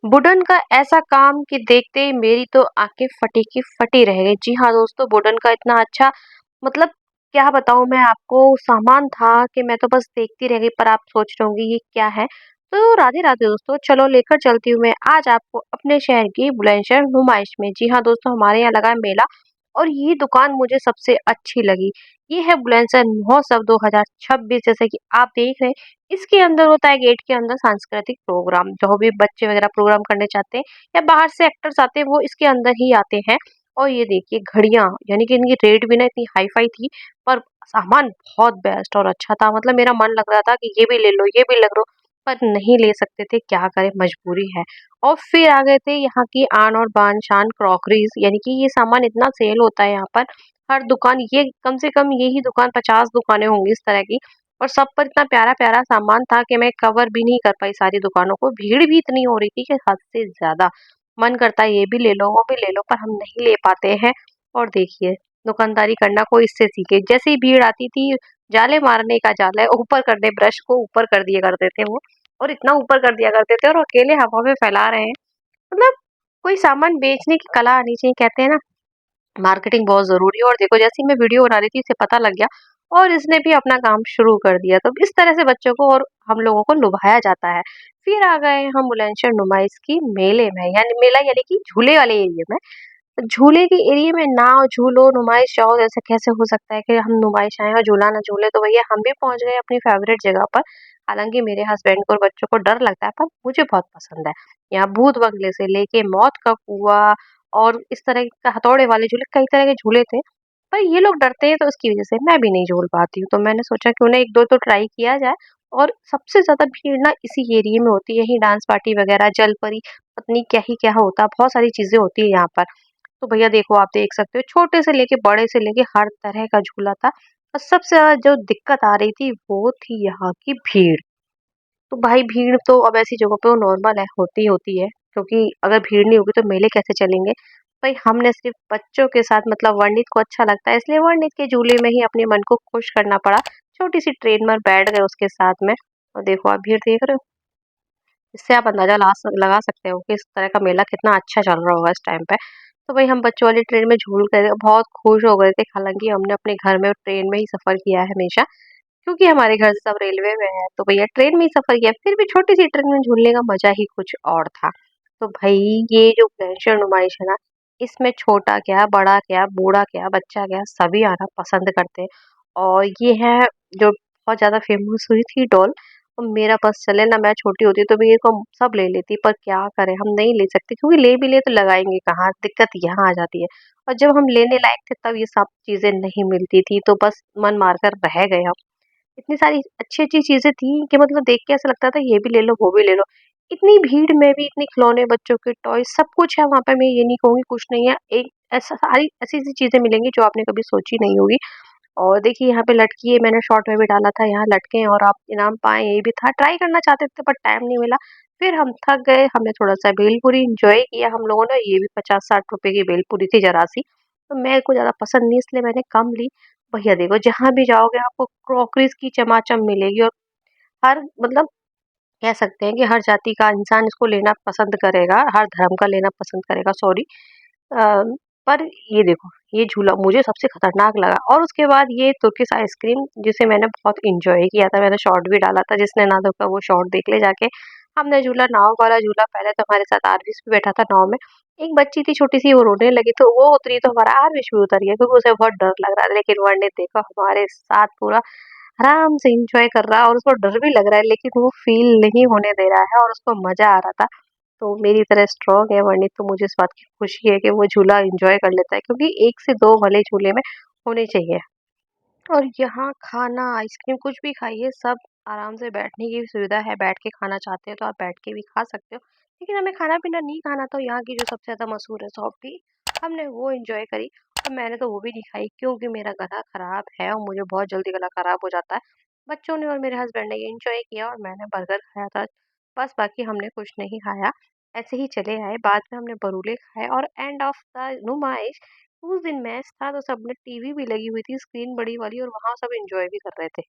Wooden का ऐसा काम कि देखते ही मेरी तो आंखें फटी की फटी रह गई। जी हाँ दोस्तों, वुडन का इतना अच्छा मतलब क्या बताऊँ मैं आपको सामान था कि मैं तो बस देखती रह गई, पर आप सोच रहे होंगे ये क्या है? तो राधे-राधे दोस्तों, चलो लेकर चलती हूँ मैं आज आपको अपने शहर की बुलंदशहर नुमाइश में। जी हाँ दोस्तों, हमारे यहाँ लगा है मेला और ये दुकान मुझे सबसे अच्छी लगी। ये है बुलंदशहर महोत्सव 2026, जैसे कि आप देख रहे हैं। इसके अंदर होता है गेट के अंदर सांस्कृतिक प्रोग्राम, जो भी बच्चे वगैरह प्रोग्राम करने चाहते हैं या बाहर से एक्टर्स आते हैं वो इसके अंदर ही आते हैं। और ये देखिए घड़ियां, यानी कि इनकी रेट भी ना इतनी हाई फाई थी, पर सामान बहुत बेस्ट और अच्छा था। मतलब मेरा मन लग रहा था कि ये भी ले लो, ये भी ले लो, पर नहीं ले सकते थे, क्या करें, मजबूरी है। और फिर आ गए थे यहाँ की आन और बान शान क्रॉकरीज, यानी कि ये सामान इतना सेल होता है यहाँ पर। हर दुकान, ये कम से कम यही दुकान 50 दुकानें होंगी इस तरह की, और सब पर इतना प्यारा प्यारा सामान था कि मैं कवर भी नहीं कर पाई सारी दुकानों को। भीड़ भी इतनी हो रही थी कि हद से ज्यादा। मन करता है ये भी ले लो, वो भी ले लो, पर हम नहीं ले पाते हैं। और देखिए, दुकानदारी करना कोई इससे सीखे। जैसे ही भीड़ आती थी, जाले मारने का जाल है, ऊपर कर दे, ब्रश को ऊपर कर दिया करते थे वो, और इतना ऊपर कर दिया करते थे और अकेले हवा में फैला रहे हैं। मतलब कोई सामान बेचने की कला आनी चाहिए, कहते हैं ना, मार्केटिंग बहुत ज़रूरी है। और देखो, जैसे ही मैं वीडियो बना रही थी इसे पता लग गया और इसने भी अपना काम शुरू कर दिया। तो इस तरह से बच्चों को और हम लोगों को लुभाया जाता है। फिर आ गए हम बुलंदशहर नुमाइश की मेले में, यानी मेला यानी कि झूले वाले एरिया में। झूले के एरिया में नाव झूलो, नुमाइश जाओ, ऐसा कैसे हो सकता है कि हम नुमाइश आए और झूला ना झूले? तो भैया हम भी पहुंच गए अपनी फेवरेट जगह पर। हालांकि मेरे हस्बैंड को और बच्चों को डर लगता है, पर मुझे बहुत पसंद है। यहाँ भूत बंगले से लेके मौत का कुआं और इस तरह का हथौड़े वाले झूले, कई तरह के झूले थे। पर ये लोग डरते हैं तो उसकी वजह से मैं भी नहीं झूल पाती हूँ। तो मैंने सोचा क्यों ना एक दो तो ट्राई किया जाए। और सबसे ज्यादा भीड़ ना इसी एरिया में होती है, यही डांस पार्टी वगैरह, जलपरी, पत्नी क्या ही क्या होता है, बहुत सारी चीजें होती है यहाँ पर। तो भैया देखो, आप देख सकते हो, छोटे से लेके बड़े से लेके हर तरह का झूला था। और सबसे ज्यादा जो दिक्कत आ रही थी वो थी यहाँ की भीड़। तो भाई भीड़ तो अब ऐसी जगहों पे वो नॉर्मल है, होती है, क्योंकि अगर भीड़ नहीं होगी तो मेले कैसे चलेंगे? भाई हमने सिर्फ बच्चों के साथ, मतलब वर्णित को अच्छा लगता है इसलिए वर्णित के झूले में ही अपने मन को खुश करना पड़ा। छोटी सी ट्रेन में बैठ गए उसके साथ में। और देखो, आप भीड़ देख रहे हो, इससे आप अंदाजा लगा सकते हो कि इस तरह का मेला कितना अच्छा चल रहा होगा इस टाइम पे। तो भाई हम बच्चों वाली ट्रेन में झूल गए, बहुत खुश हो गए थे। हालांकि हमने अपने घर में ट्रेन में ही सफर किया है हमेशा, क्योंकि हमारे घर से सब रेलवे में है, तो भैया ट्रेन में ही सफर किया। फिर भी छोटी सी ट्रेन में झूलने का मजा ही कुछ और था। तो भाई ये जो ग्लेशियर नुमाइश है ना, इसमें छोटा क्या, बड़ा क्या, बूढ़ा क्या, बच्चा क्या, सभी आना पसंद करते हैं। और ये है जो बहुत ज्यादा फेमस हुई थी डॉल। और मेरा बस चले ना, मैं छोटी होती तो मेरे को सब ले लेती, पर क्या करें, हम नहीं ले सकते, क्योंकि ले भी ले तो लगाएंगे कहाँ, दिक्कत यहाँ आ जाती है। और जब हम लेने लायक थे तब ये सब चीजें नहीं मिलती थी, तो बस मन मारकर रह गए हम। इतनी सारी अच्छी-अच्छी चीज़ें थी कि मतलब देख के ऐसा लगता था ये भी ले लो, वो भी ले लो। इतनी भीड़ में भी इतने खिलौने, बच्चों के टॉयज़, सब कुछ है वहाँ पे। मैं ये नहीं कहूँगी कुछ नहीं है। एक ऐसा सारी ऐसी-ऐसी चीज़ें मिलेंगी जो आपने कभी सोची नहीं होगी। और देखिए यहाँ पे लटकी है, मैंने शॉर्ट में भी डाला था, यहाँ लटके हैं और आप इनाम पाएँ, ये भी था। ट्राई करना चाहते थे पर टाइम नहीं मिला। फिर हम थक गए, हमने थोड़ा-सा भेलपूरी एन्जॉय किया हम लोगों ने। ये भी 50-60 रुपए की भेलपूरी थी जरा-सी। तो मेरे को ज़्यादा पसंद नहीं, इसलिए मैंने कम ली। भैया देखो, जहाँ भी जाओगे आपको क्रॉकरीज़ की चमाचम मिलेगी। और हर मतलब कह सकते हैं कि हर जाति का इंसान इसको लेना पसंद करेगा, हर धर्म का लेना पसंद करेगा, सॉरी। अ, पर ये देखो, ये झूला मुझे सबसे खतरनाक लगा। और उसके बाद ये तुर्किश आइसक्रीम, जिसे मैंने बहुत एंजॉय किया था, मैंने शॉर्ट भी डाला था, जिसने ना देखा वो शॉर्ट देख ले जाके। हमने झूला, नाव वाला झूला, पहले तो हमारे साथ आरवीश भी बैठा था नाव में। एक बच्ची थी छोटी सी, वो रोने लगी तो वो उतरी तो हमारा आरवीश भी उतर गया, क्योंकि उसे बहुत डर लग रहा था। लेकिन वर्णित देखो हमारे साथ पूरा आराम से एंजॉय कर रहा है, और उसको डर भी लग रहा है लेकिन वो फील नहीं होने दे रहा है और उसको मजा आ रहा था। तो मेरी तरह स्ट्रॉन्ग है वर्णित, तो मुझे इस बात की खुशी है कि वो झूला एंजॉय कर लेता है, क्योंकि एक से दो भले झूले में होने चाहिए। और यहाँ खाना, आइसक्रीम, कुछ भी खाइए, सब आराम से बैठने की सुविधा है। बैठ के खाना चाहते हो तो आप बैठ के भी खा सकते हो। लेकिन हमें खाना-पीना नहीं खाना, तो यहाँ की जो सबसे ज़्यादा मशहूर है सॉफ्टी, हमने वो एन्जॉय करी। और मैंने तो वो भी नहीं खाई, क्योंकि मेरा गला खराब है और मुझे बहुत जल्दी गला खराब हो जाता है। बच्चों ने और मेरे हस्बैंड ने ये एन्जॉय किया और मैंने बर्गर खाया था। बस बाकी हमने कुछ नहीं खाया, ऐसे ही चले आए। बाद में हमने बरूले खाए और एंड ऑफ द नुमाइश, उस दिन मैच था तो सबने, टीवी भी लगी हुई थी, स्क्रीन बड़ी वाली, और वहाँ सब एंजॉय भी कर रहे थे।